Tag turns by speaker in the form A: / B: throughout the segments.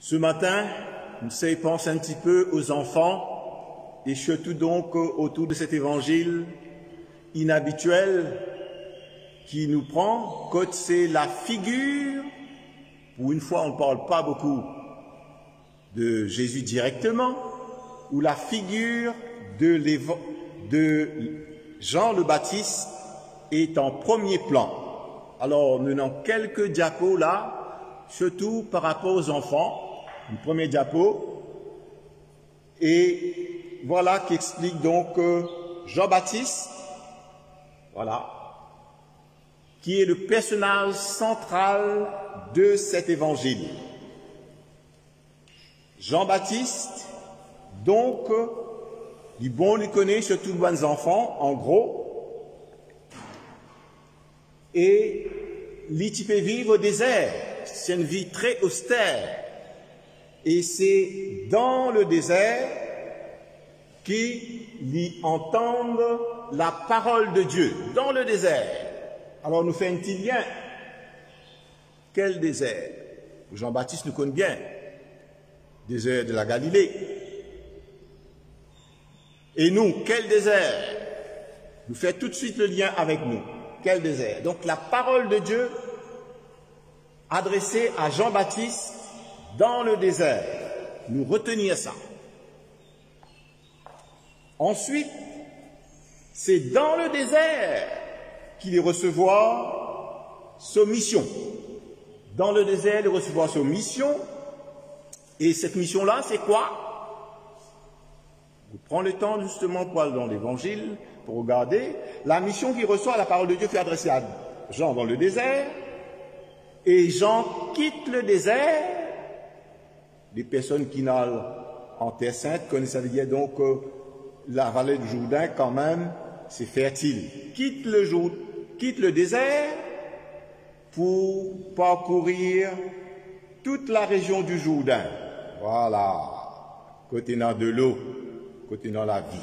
A: Ce matin, on s'est pensé un petit peu aux enfants et surtout donc autour de cet évangile inhabituel qui nous prend, quand c'est la figure, pour une fois on ne parle pas beaucoup de Jésus directement, ou la figure de Jean le Baptiste est en premier plan. Alors nous avons quelques diapos là, surtout par rapport aux enfants. Une première diapo, et voilà qui explique donc Jean-Baptiste, voilà, qui est le personnage central de cet évangile. Jean-Baptiste, donc, du bon lui connaît surtout les enfants, en gros, et lui peut vivre au désert, c'est une vie très austère. Et c'est dans le désert qu'ils entendent la parole de Dieu, dans le désert. Alors nous fait un petit lien. Quel désert? Jean-Baptiste nous connaît bien. Désert de la Galilée. Et nous, quel désert? Nous fait tout de suite le lien avec nous. Quel désert? Donc la parole de Dieu adressée à Jean-Baptiste dans le désert, nous retenir ça. Ensuite, c'est dans le désert qu'il est recevoir sa mission. Dans le désert, il est recevoir sa mission. Et cette mission-là, c'est quoi? Vous prenez le temps justement pour aller dans l'évangile, pour regarder. La mission qu'il reçoit, la parole de Dieu fait adresser à Jean dans le désert. Et Jean quitte le désert. Les personnes qui n'allent en Terre Sainte connaissent, ça veut dire donc la vallée du Jourdain quand même, c'est fertile. Quitte le désert pour parcourir toute la région du Jourdain. Voilà, côté dans de l'eau, côté dans la vie.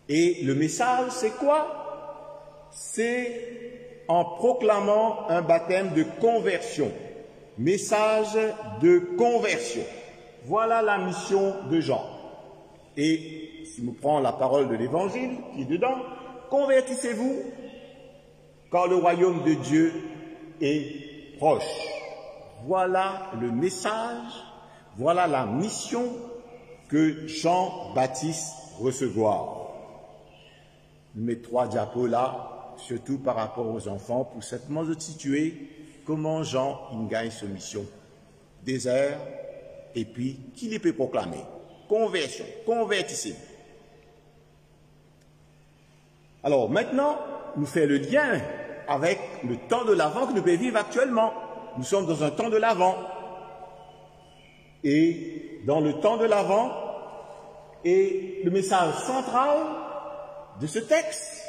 A: Et le message, c'est quoi? C'est en proclamant un baptême de conversion. Message de conversion. Voilà la mission de Jean. Et si nous prenons la parole de l'évangile qui est dedans, convertissez-vous car le royaume de Dieu est proche. Voilà le message, voilà la mission que Jean-Baptiste recevoir. Nous mettons 3 diapos là, surtout par rapport aux enfants, pour simplement se situer comment Jean il gagne sa mission. Désert, et puis, qui il peut proclamer? Conversion, convertissez-vous. Alors, maintenant, nous faisons le lien avec le temps de l'Avent que nous pouvons vivre actuellement. Nous sommes dans un temps de l'Avent. Et dans le temps de l'Avent, est le message central de ce texte.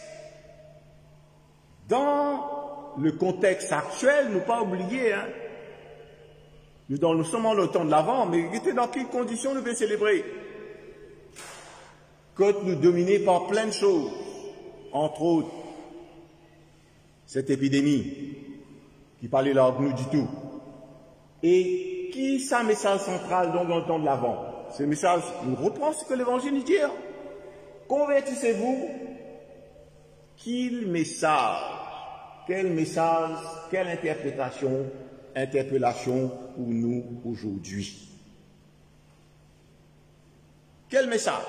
A: Dans le contexte actuel, nous pas oublier, hein. Nous sommes dans le temps de l'Avent, mais dans quelles conditions nous pouvons célébrer? Quand nous dominés par plein de choses, entre autres, cette épidémie, qui parlait là de nous du tout. Et qui est un message central donc dans le temps de l'Avent? Ce message nous reprend ce que l'Évangile nous dit. Convertissez-vous. Quel message? Quel message, quelle interpellation pour nous aujourd'hui? Quel message?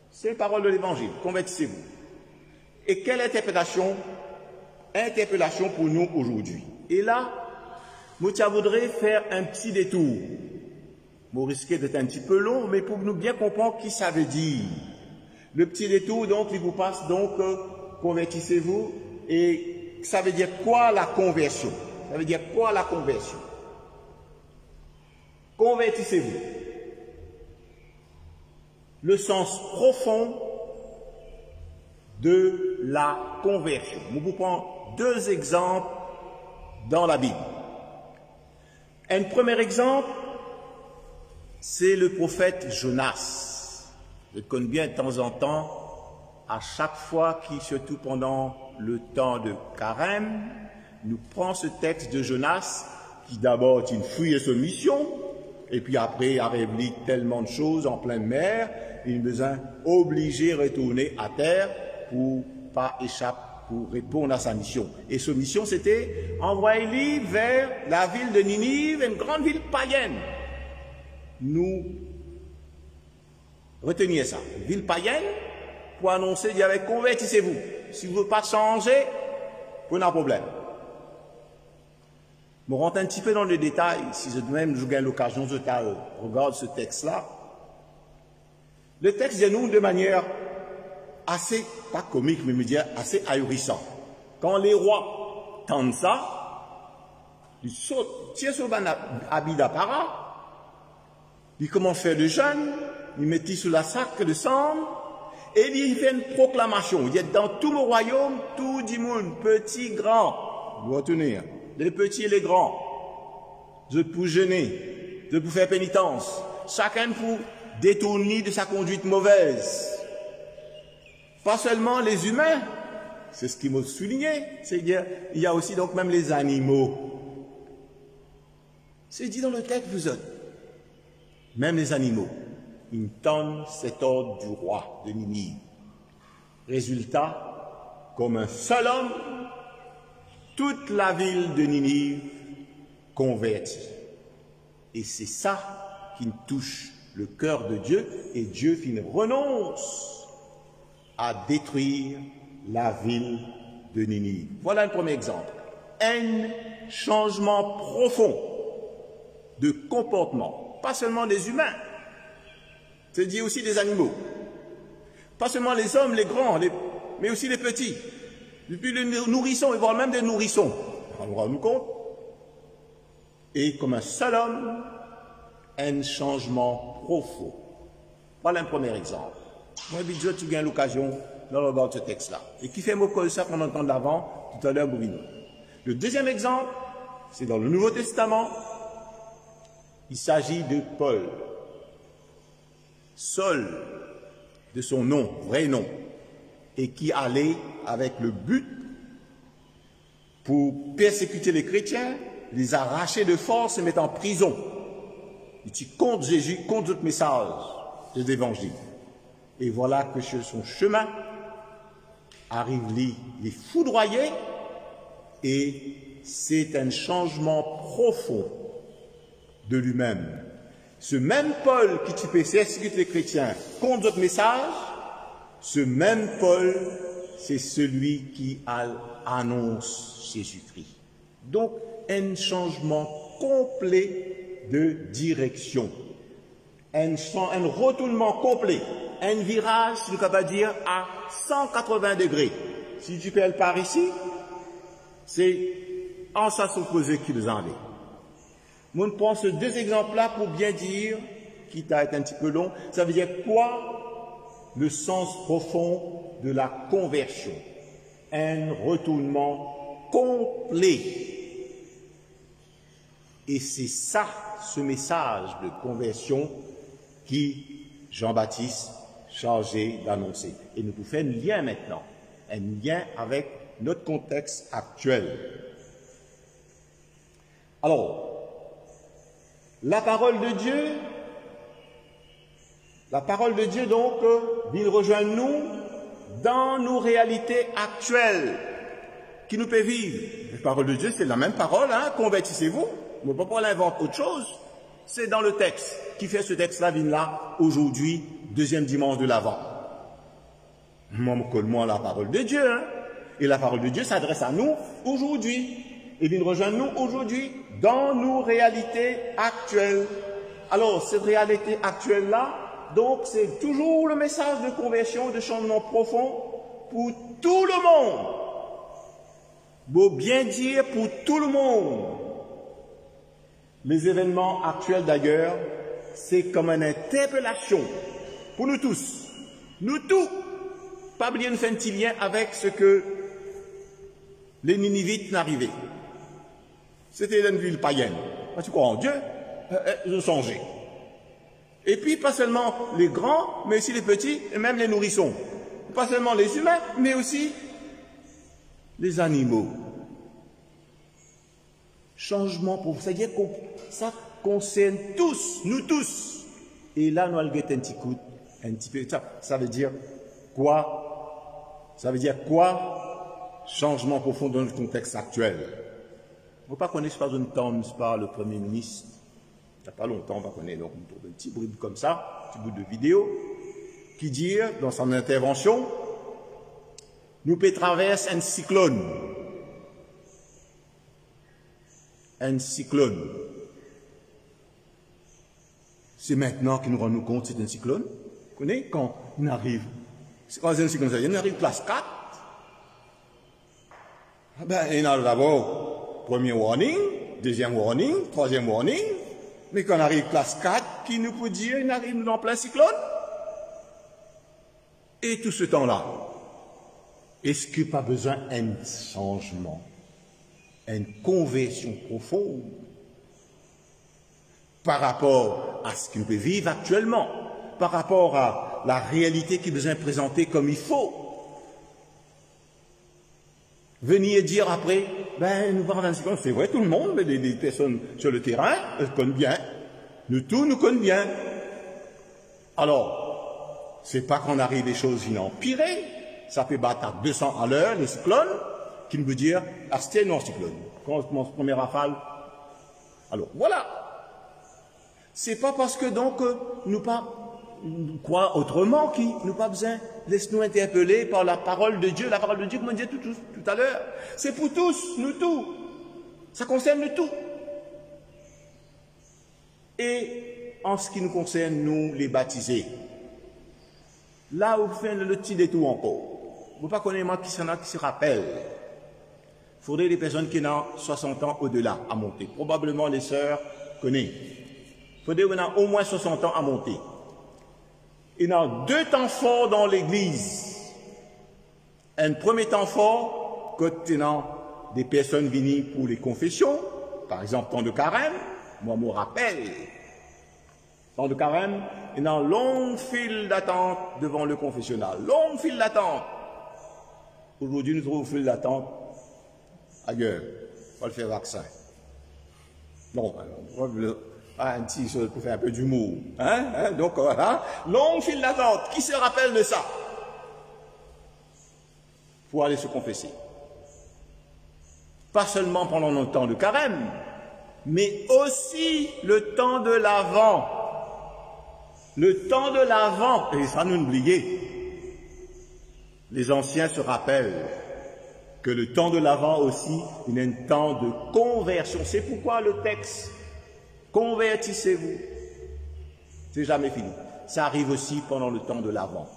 A: C'est la parole de l'Évangile, convertissez-vous. Et quelle interpellation pour nous aujourd'hui? Et là, je voudrais faire un petit détour. Je risque d'être un petit peu long, mais pour nous bien comprendre qui ça veut dire. Le petit détour, donc, il vous passe donc, convertissez-vous. Et ça veut dire quoi la conversion? Ça veut dire quoi la conversion? Convertissez-vous. Le sens profond de la conversion. Nous vous prenons 2 exemples dans la Bible. Un premier exemple, c'est le prophète Jonas. Je le connais bien de temps en temps, à chaque fois qu'il, surtout pendant le temps de Carême, nous prenons ce texte de Jonas qui d'abord une fouille sa mission, et puis après a révélé tellement de choses en pleine mer, il besoin obligé de retourner à terre pour pas échapper, pour répondre à sa mission. Et sa mission, c'était envoyer vers la ville de Ninive, une grande ville païenne. Nous reteniez ça, une ville païenne, pour annoncer, il y avait convertissez-vous. Si vous ne voulez pas changer, vous n'avez pas de problème. Je rentre un petit peu dans le détail, si je même je gagne l'occasion de regarder ce texte-là. Le texte dit nous de manière assez, pas comique, mais dire assez ahurissant. Quand les rois tentent ça, ils sautent, tirent sur un habit d'apparat, ils commencent à faire le jeûne, ils mettent sous la sac de sang, et ils font une proclamation. Il y a dans tout le royaume, tout le monde, petit, grand, vous retenez, les petits et les grands, je pour jeûner, je pour faire pénitence, chacun pour détourner de sa conduite mauvaise. Pas seulement les humains, c'est ce qui m'a souligné, c'est-à-dire il y a aussi donc même les animaux. C'est dit dans le texte, vous êtes, même les animaux, ils tendent cet ordre du roi de Ninive. Résultat, comme un seul homme, toute la ville de Ninive convertie. Et c'est ça qui touche le cœur de Dieu, et Dieu renonce à détruire la ville de Ninive. Voilà un premier exemple. Un changement profond de comportement, pas seulement des humains, c'est dit aussi des animaux. Pas seulement les hommes, les grands, mais aussi les petits. Depuis les nourrissons, et voire même des nourrissons. On nous rend compte. Et comme un seul homme, un changement profond. Voilà un premier exemple. Moi, Dieu, tu gagnes l'occasion de regarder ce texte-là. Et qui fait mot comme ça qu'on entend d'avant, tout à l'heure, Bourino. Le deuxième exemple, c'est dans le Nouveau Testament. Il s'agit de Paul. Saul, de son nom, vrai nom, et qui allait avec le but pour persécuter les chrétiens, les arracher de force et mettre en prison. Il dit contre Jésus, contre notre message de l'évangile. Et voilà que sur son chemin arrive les foudroyer, et c'est un changement profond de lui-même. Ce même Paul qui tu peux persécuter les chrétiens contre notre message, ce même Paul, c'est celui qui annonce Jésus-Christ. Donc, un changement complet de direction. Un retournement complet. Un virage, si je peux pas dire, à 180 degrés. Si tu peux par ici, c'est en sens opposé qu'ils en est. Moi, je prends ces deux exemples-là pour bien dire, quitte à être un petit peu long, ça veut dire quoi? Le sens profond de la conversion. Un retournement complet. Et c'est ça, ce message de conversion qui Jean-Baptiste chargé d'annoncer. Et nous pouvons faire un lien maintenant, un lien avec notre contexte actuel. Alors, la parole de Dieu donc, vient rejoindre nous dans nos réalités actuelles qui nous peut vivre. La parole de Dieu, c'est la même parole, hein, convertissez-vous. On ne peut pas l'inventer autre chose. C'est dans le texte qui fait ce texte-là, vient là, aujourd'hui, deuxième dimanche de l'Avent. Moi, la parole de Dieu, hein. Et la parole de Dieu s'adresse à nous aujourd'hui. Et vient rejoindre nous aujourd'hui dans nos réalités actuelles. Alors, cette réalité actuelle-là, donc, c'est toujours le message de conversion, de changement profond pour tout le monde. Beau bien dire pour tout le monde. Les événements actuels d'ailleurs, c'est comme une interpellation pour nous tous. Nous tous. Pas oublier de faire un petit lien avec ce que les Ninivites n'arrivaient. C'était une ville païenne. Tu crois en Dieu? Ils ont changé. Et puis, pas seulement les grands, mais aussi les petits, et même les nourrissons. Pas seulement les humains, mais aussi les animaux. Changement profond. C'est-à-dire que ça concerne tous, nous tous. Et là, nous allons un petit peu. Ça veut dire quoi? Ça veut dire quoi? Changement profond dans le contexte actuel. On ne peut pas connaître pas un temps par le Premier ministre. Il n'y a pas longtemps, on va connaître donc un petit bruit comme ça, un petit bout de vidéo, qui dit dans son intervention, nous peut traverser un cyclone. Un cyclone. C'est maintenant que nous rendons compte que c'est un cyclone. Vous connaissez quand il arrive? Quand c'est un cyclone, il arrive classe 4. Ah ben, il y a d'abord premier warning, deuxième warning, troisième warning. Mais quand on arrive classe 4, qui nous peut dire qu'il arrive dans plein cyclone? Et tout ce temps-là, est-ce qu'il n'y a pas besoin d'un changement, une conversion profonde par rapport à ce qu'on peut vivre actuellement, par rapport à la réalité qui est besoin de présenter comme il faut? Venir dire après, ben, nous parlons d'un cyclone, c'est vrai, tout le monde, mais des personnes sur le terrain, elles connaissent bien. Nous tous, nous connaissons bien. Alors, c'est pas qu'on arrive des choses empirées, ça peut battre à 200 à l'heure, les cyclones, qui nous veut dire, ah, c'était non cyclone. Quand on commence première rafale. Alors, voilà. C'est pas parce que donc, nous pas, quoi autrement qui nous pas besoin, laisse-nous interpeller par la parole de Dieu, comme on disait tout à l'heure. C'est pour tous, nous tous. Ça concerne nous tous. Et en ce qui nous concerne, nous, les baptisés, là où fait le petit détour encore, vous ne pas connaître moi qui se rappelle. Il faudrait des personnes qui ont 60 ans au-delà à monter. Probablement les sœurs connaissent. Il faudrait qu'on a au moins 60 ans à monter. Il y a deux temps forts dans l'église. Un premier temps fort, quand il y a des personnes venues pour les confessions, par exemple, temps de carême, moi, je me rappelle, temps de carême, il y a un long fil d'attente devant le confessionnal. Long fil d'attente. Aujourd'hui, nous trouvons un fil d'attente ailleurs. On va le faire vaccin. Non, un petit chose pour faire un peu d'humour. Donc voilà, long fil d'attente. Qui se rappelle de ça? Pour aller se confesser. Pas seulement pendant le temps de carême, mais aussi le temps de l'Avent. Le temps de l'Avent, et ça nous n'oubliez. Les anciens se rappellent que le temps de l'Avent aussi, il y a un temps de conversion. C'est pourquoi le texte, convertissez-vous. C'est jamais fini. Ça arrive aussi pendant le temps de l'Avent.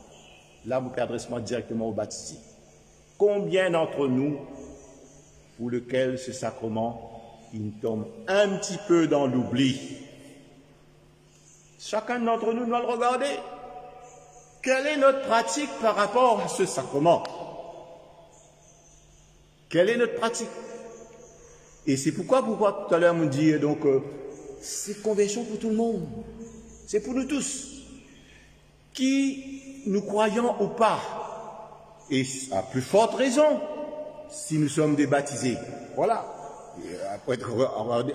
A: Là, vous adressez-moi directement au baptisé. Combien d'entre nous, pour lequel ce sacrement, il tombe un petit peu dans l'oubli? Chacun d'entre nous doit le regarder. Quelle est notre pratique par rapport à ce sacrement? Quelle est notre pratique? Et c'est pourquoi tout à l'heure, on dit donc, c'est conversion pour tout le monde. C'est pour nous tous. Qui nous croyons ou pas. Et à plus forte raison, si nous sommes des baptisés. Voilà.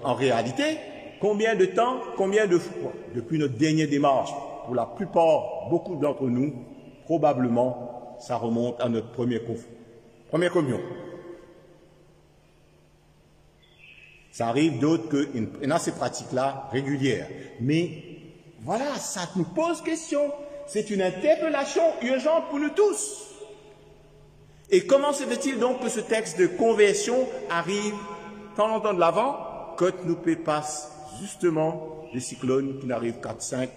A: En réalité, combien de temps, combien de fois, depuis notre dernière démarche, pour la plupart, beaucoup d'entre nous, probablement, ça remonte à notre première communion. Ça arrive d'autres qu'il y a ces pratiques-là régulières. Mais voilà, ça nous pose question. C'est une interpellation urgente pour nous tous. Et comment se fait-il donc que ce texte de conversion arrive tant longtemps de l'avant que nous passons justement des cyclones qui n'arrivent 4, 5,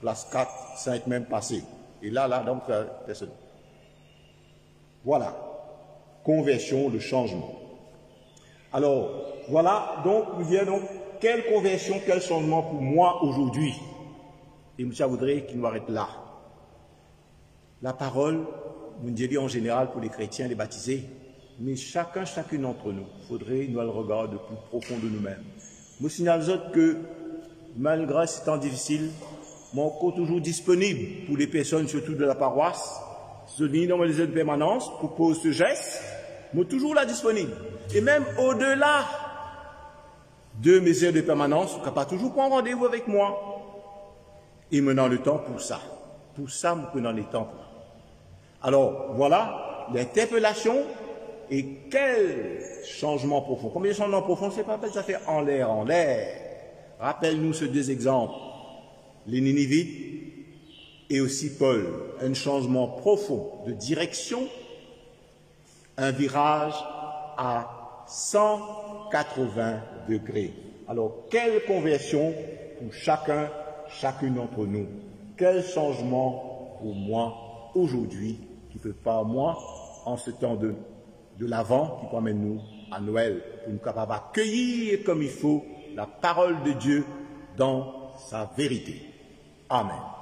A: place 4, 5 même passés. Et là, donc, personne. Voilà. Conversion, le changement. Alors, voilà, donc, il vient donc, quelle conversion, quel changement pour moi aujourd'hui? Et M. voudrait qu'il nous arrête là. La parole, vous nous dit en général pour les chrétiens, les baptisés, mais chacune d'entre nous, il faudrait nous le regarder de plus profond de nous-mêmes. Je signale que, malgré ces temps difficiles, mon corps toujours disponible pour les personnes, surtout de la paroisse, ceux qui dans les aides de permanence, pour poser ce geste, mais toujours là disponible. Et même au-delà de mes heures de permanence, vous ne pouvez pas toujours prendre rendez-vous avec moi. Et maintenant le temps pour ça. Pour ça, nous prenons le temps. Alors, voilà l'interpellation et quel changement profond. Combien de changements profonds? C'est pas ça fait en l'air, en l'air. Rappelle-nous ces deux exemples. Les Ninivites et aussi Paul. Un changement profond de direction, un virage à 180 degrés. Alors, quelle conversion pour chacune d'entre nous? Quel changement pour moi aujourd'hui, qui peut pas moi, en ce temps de l'Avent, qui promène nous à Noël, pour nous capables d'accueillir comme il faut la parole de Dieu dans sa vérité. Amen.